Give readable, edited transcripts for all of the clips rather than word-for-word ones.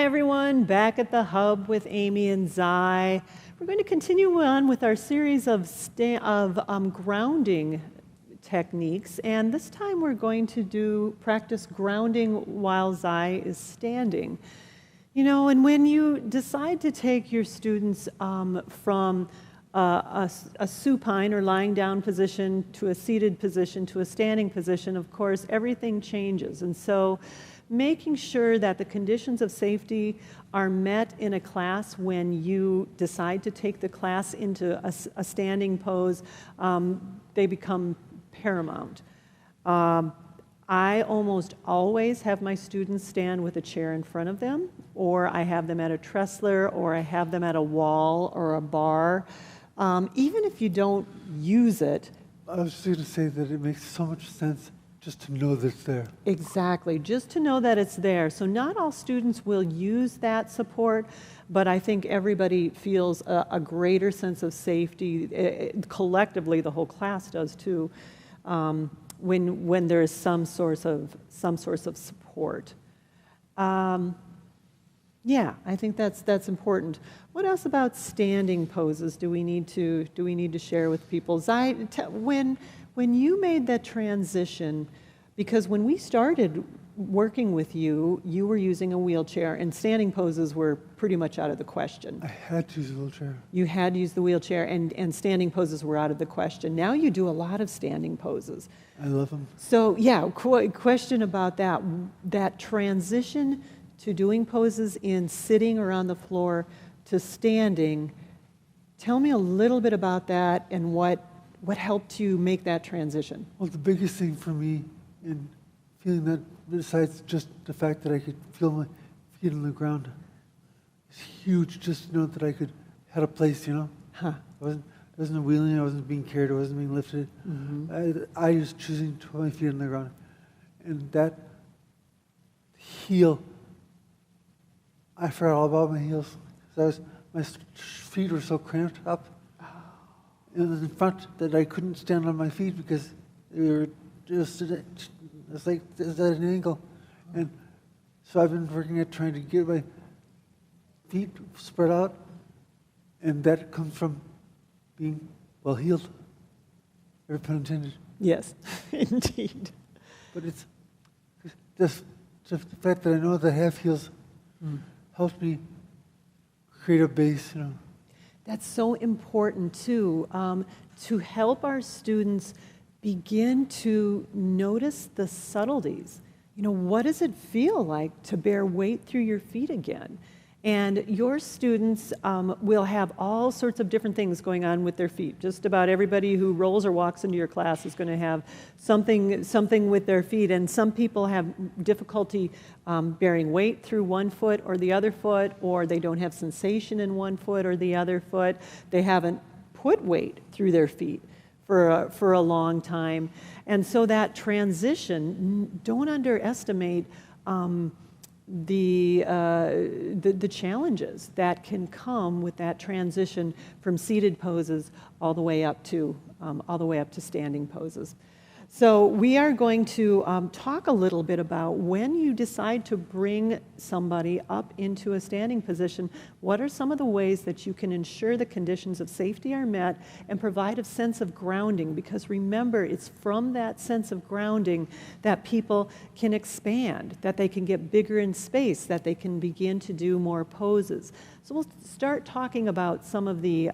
Hi everyone, back at the Hub with Amy and Zai. We're going to continue on with our series of grounding techniques, and this time we're going to practice grounding while Zai is standing. You know, and when you decide to take your students from a supine or lying down position to a seated position to a standing position, of course, everything changes. And so making sure that the conditions of safety are met in a class when you decide to take the class into a standing pose, they become paramount. I almost always have my students stand with a chair in front of them, or I have them at a tressler, or I have them at a wall or a bar. Even if you don't use it. I was just going to say that it makes so much sense just to know that it's there. Exactly, just to know that it's there. So not all students will use that support, but I think everybody feels a greater sense of safety. Collectively, the whole class does too, when there is some source of support. Yeah, I think that's important. What else about standing poses do we need to share with people? Zai, when you made that transition, because when we started working with you, you were using a wheelchair, and standing poses were pretty much out of the question. I had to use the wheelchair. You had to use the wheelchair, and standing poses were out of the question. Now you do a lot of standing poses. I love them. So yeah, question about that transition to doing poses in sitting or on the floor to standing. Tell me a little bit about that and what helped you make that transition. Well, the biggest thing for me in feeling that, besides just the fact that I could feel my feet on the ground, is huge. Just to know that I had a place, you know. Huh. I wasn't wheeling, I wasn't being carried, I wasn't being lifted. Mm-hmm. I was choosing to put my feet on the ground. And that heel, I forgot all about my heels. My feet were so cramped up in front that I couldn't stand on my feet because they were just, it's like at an angle. And so I've been working at trying to get my feet spread out, and that comes from being well heeled. Every pun intended. Yes, indeed. But it's just the fact that I know that I have heels helps me create a base, you know. That's so important too, to help our students begin to notice the subtleties. You know, what does it feel like to bear weight through your feet again? And your students will have all sorts of different things going on with their feet. Just about everybody who rolls or walks into your class is going to have something with their feet. And some people have difficulty bearing weight through one foot or the other foot, or they don't have sensation in one foot or the other foot. They haven't put weight through their feet for a long time. And so that transition, don't underestimate the challenges that can come with that transition from seated poses all the way up to standing poses. So we are going to talk a little bit about when you decide to bring somebody up into a standing position, what are some of the ways that you can ensure the conditions of safety are met and provide a sense of grounding, because remember, it's from that sense of grounding that people can expand, that they can get bigger in space, that they can begin to do more poses. So we'll start talking about some of the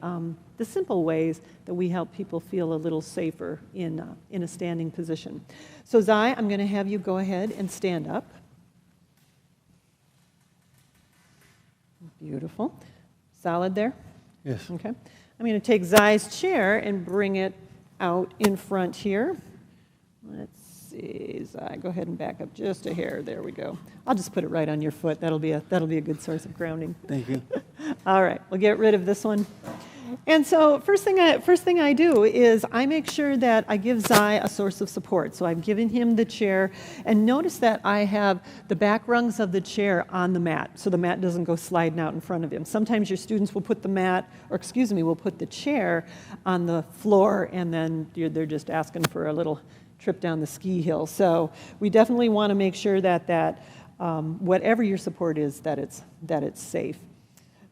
simple ways that we help people feel a little safer in a standing position. So Zai, I'm going to have you go ahead and stand up. Beautiful. Solid there? Yes. Okay. I'm going to take Zai's chair and bring it out in front here. Let's see, Zai, go ahead and back up just a hair. There we go. I'll just put it right on your foot. That'll be a good source of grounding. Thank you. All right, we'll get rid of this one. And so first thing I do is I make sure that I give Zai a source of support. So I've given him the chair, and notice that I have the back rungs of the chair on the mat, so the mat doesn't go sliding out in front of him. Sometimes your students will put will put the chair on the floor, and then they're just asking for a little trip down the ski hill. So we definitely want to make sure that whatever your support is, that it's safe.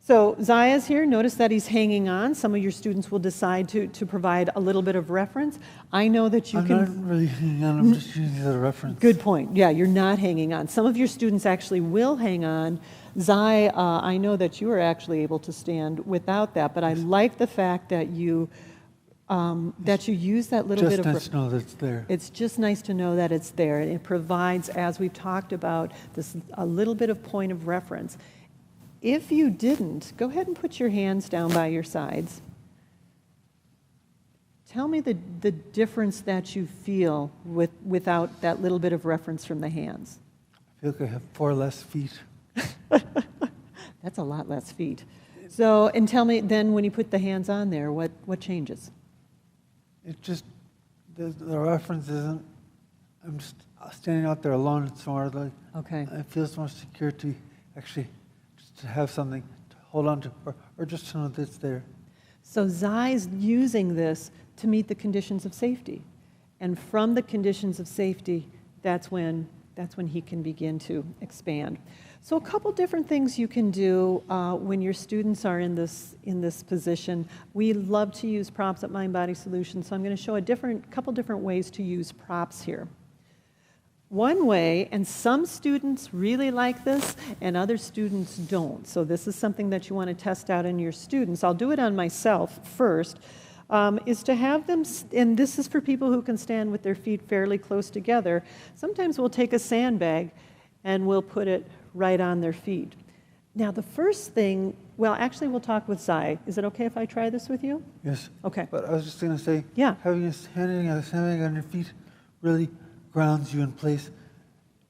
So Zaya's here. Notice that he's hanging on. Some of your students will decide to provide a little bit of reference. I know that you I'm can... not really hanging on, I'm just using it as a reference. Good point. Yeah, you're not hanging on. Some of your students actually will hang on. Zai, I know that you are actually able to stand without that, but I like the fact that you use that little bit of... Just nice to know that it's there. It's just nice to know that it's there, and it provides, as we've talked about, a little bit of point of reference. If you didn't, go ahead and put your hands down by your sides. Tell me the difference that you feel without that little bit of reference from the hands. I feel like I have 4 less feet. That's a lot less feet. So, and tell me then, when you put the hands on there, what changes? It just, the reference isn't, I'm just standing out there alone. It's more like, Okay. I feel so much security, actually, just to have something to hold on to, or just to know that it's there. So Zai's using this to meet the conditions of safety. And from the conditions of safety, that's when he can begin to expand. So a couple different things you can do when your students are in this position. We love to use props at Mind Body Solutions, so I'm going to show a couple different ways to use props here. One way, and some students really like this, and other students don't. So this is something that you want to test out in your students. I'll do it on myself first, is to have them, and this is for people who can stand with their feet fairly close together. Sometimes we'll take a sandbag and we'll put it right on their feet. Now the first thing, well, actually we'll talk with Zai. Is it okay if I try this with you? Yes. Okay. But I was just going to say, Yeah. having a sandbag on your feet really grounds you in place.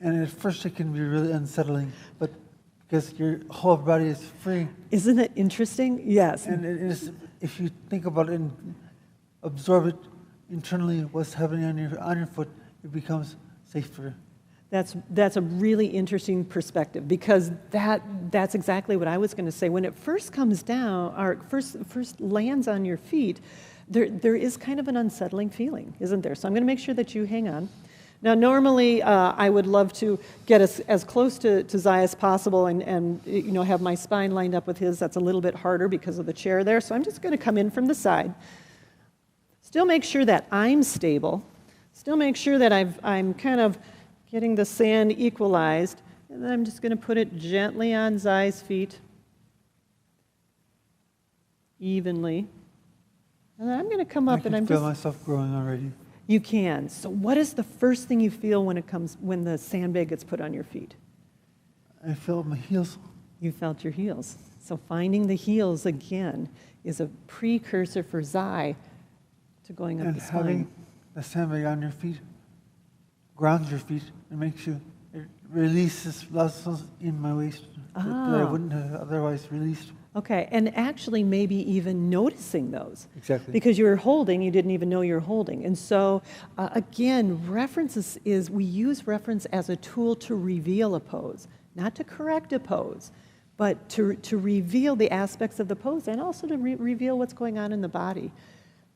And at first it can be really unsettling, but because your whole body is free. Isn't it interesting? Yes. And it is, if you think about it and absorb it internally, what's happening on your foot, it becomes safer. That's a really interesting perspective, because that's exactly what I was going to say. When it first comes down, or first lands on your feet, there is kind of an unsettling feeling, isn't there? So I'm going to make sure that you hang on. Now, normally, I would love to get as close to Zai as possible and have my spine lined up with his. That's a little bit harder because of the chair there. So I'm just going to come in from the side. Still make sure that I'm stable. Still make sure that I'm kind of getting the sand equalized. And then I'm just going to put it gently on Zai's feet, evenly. And then I'm going to come up and I'm feel myself growing already. You can. So what is the first thing you feel when the sandbag gets put on your feet? I feel my heels. You felt your heels. So finding the heels again is a precursor for Zai to going up the spine. And having the sandbag on your feet grounds your feet and it releases muscles in my waist that I wouldn't have otherwise released. Okay, and actually maybe even noticing those. Exactly. Because you were holding, you didn't even know you were holding. And so, again, reference we use reference as a tool to reveal a pose, not to correct a pose, but to reveal the aspects of the pose and also to reveal what's going on in the body.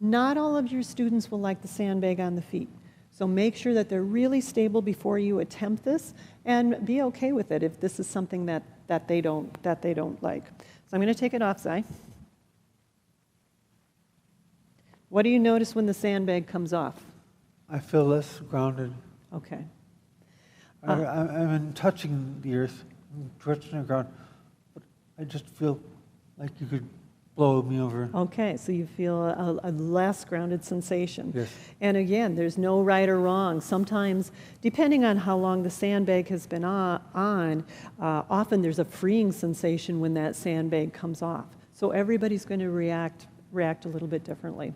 Not all of your students will like the sandbag on the feet. So make sure that they're really stable before you attempt this, and be okay with it if this is something that they don't like. So I'm going to take it off, Zai. What do you notice when the sandbag comes off? I feel less grounded. Okay. I'm touching the earth, I'm touching the ground, but I just feel like you could blow me over. Okay, so you feel a less grounded sensation. Yes. And again, there's no right or wrong. Sometimes, depending on how long the sandbag has been on, often there's a freeing sensation when that sandbag comes off. So everybody's going to react a little bit differently.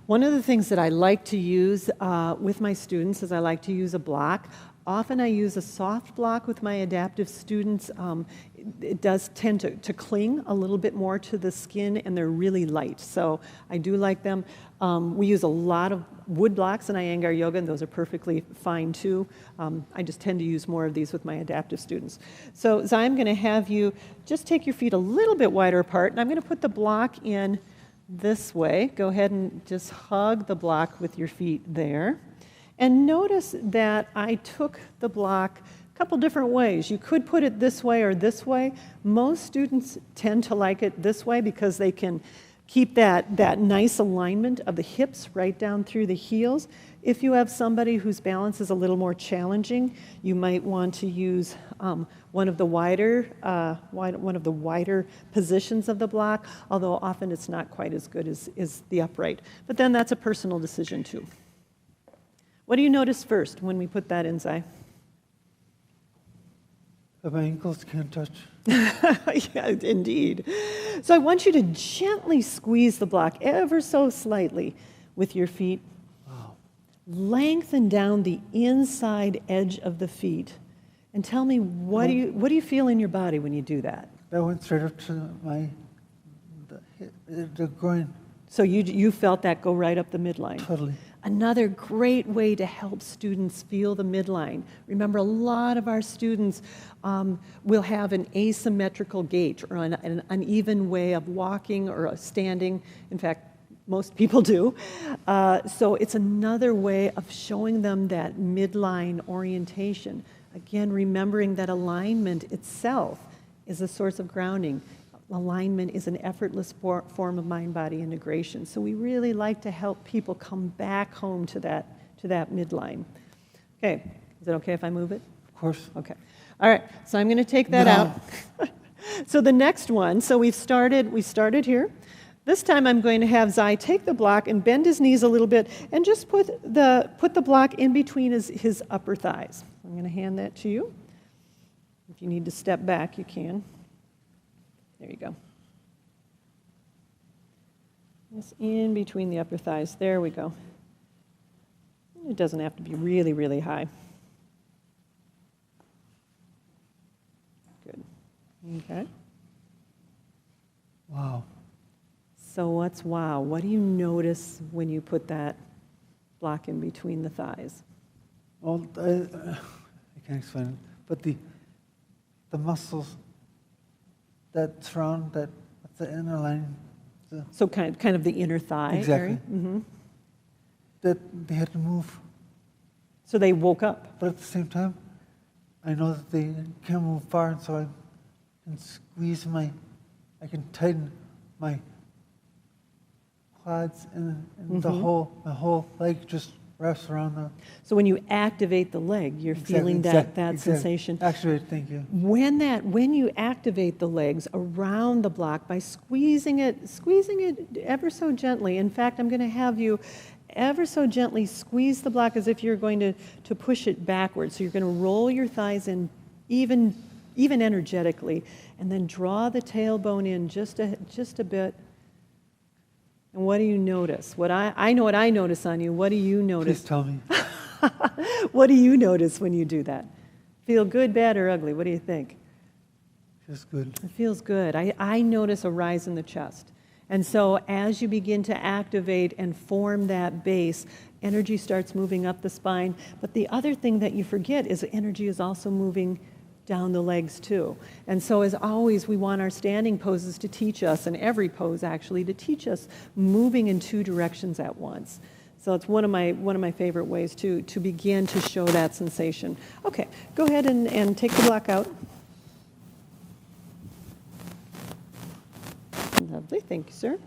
One of the things that I like to use with my students is I like to use a block. Often I use a soft block with my adaptive students. It does tend to cling a little bit more to the skin, and they're really light. So I do like them. We use a lot of wood blocks in Iyengar Yoga, and those are perfectly fine too. I just tend to use more of these with my adaptive students. So Zai, I'm going to have you just take your feet a little bit wider apart, and I'm going to put the block in this way. Go ahead and just hug the block with your feet there. And notice that I took the block couple different ways. You could put it this way or this way. Most students tend to like it this way because they can keep that nice alignment of the hips right down through the heels. If you have somebody whose balance is a little more challenging, you might want to use one of the wider positions of the block, although often it's not quite as good as the upright. But then that's a personal decision too. What do you notice first when we put that in, Zai? That my ankles can't touch. Yeah, indeed. So I want you to gently squeeze the block ever so slightly with your feet. Wow. Lengthen down the inside edge of the feet. And tell me, what do you feel in your body when you do that? That went straight up to the groin. So you felt that go right up the midline. Totally. Another great way to help students feel the midline. Remember, a lot of our students will have an asymmetrical gait or an uneven way of walking or standing. In fact, most people do. So it's another way of showing them that midline orientation. Again, remembering that alignment itself is a source of grounding. Alignment is an effortless form of mind-body integration. So we really like to help people come back home to that midline. Okay, is it okay if I move it? Of course. Okay. All right, so I'm going to take that out. So the next one, so we started here. This time I'm going to have Zai take the block and bend his knees a little bit and just put the block in between his upper thighs. I'm going to hand that to you. If you need to step back, you can. There you go. Just in between the upper thighs. There we go. It doesn't have to be really, really high. Good. Okay. Wow. So what's wow? What do you notice when you put that block in between the thighs? Well, I can't explain it, but the muscles that surround the inner line. So kind of the inner thigh Exactly. area? Mm-hmm. That they had to move. So they woke up. But at the same time, I know that they can't move far, and so I can squeeze I can tighten my quads, and my whole leg just wraps around the. So when you activate the leg, you're feeling that sensation. Activate, thank you. When you activate the legs around the block by squeezing it ever so gently. In fact, I'm going to have you ever so gently squeeze the block as if you're going to push it backwards. So you're going to roll your thighs in even energetically, and then draw the tailbone in just a bit. And what do you notice? I know what I notice on you. What do you notice? Please tell me. What do you notice when you do that? Feel good, bad, or ugly? What do you think? Feels good. It feels good. I notice a rise in the chest. And so as you begin to activate and form that base, energy starts moving up the spine. But the other thing that you forget is that energy is also moving down the legs too. And so as always, we want our standing poses to teach us, and every pose actually, to teach us moving in two directions at once. So it's one of my favorite ways to begin to show that sensation. Okay, go ahead and take the block out. Lovely, thank you, sir.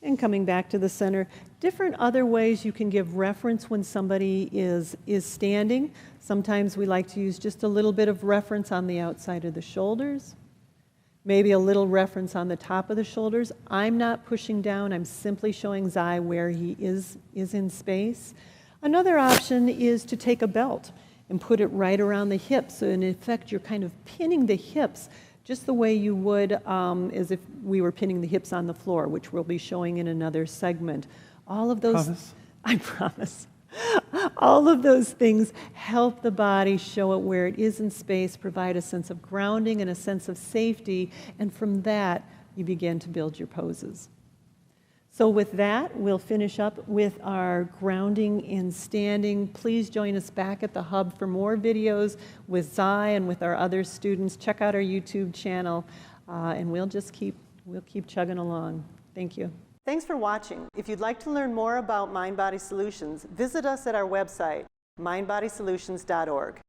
And coming back to the center, different other ways you can give reference when somebody is standing. Sometimes we like to use just a little bit of reference on the outside of the shoulders, maybe a little reference on the top of the shoulders. I'm not pushing down, I'm simply showing Zai where he is in space. Another option is to take a belt and put it right around the hips. So in effect, you're kind of pinning the hips just the way you would as if we were pinning the hips on the floor, which we'll be showing in another segment. All of those, Promise? I promise. All of those things help the body show it where it is in space, provide a sense of grounding and a sense of safety, and from that, you begin to build your poses. So with that, we'll finish up with our grounding in standing. Please join us back at the Hub for more videos with Zai and with our other students. Check out our YouTube channel, and we'll keep chugging along. Thank you. Thanks for watching. If you'd like to learn more about Mind Body Solutions, visit us at our website, mindbodysolutions.org.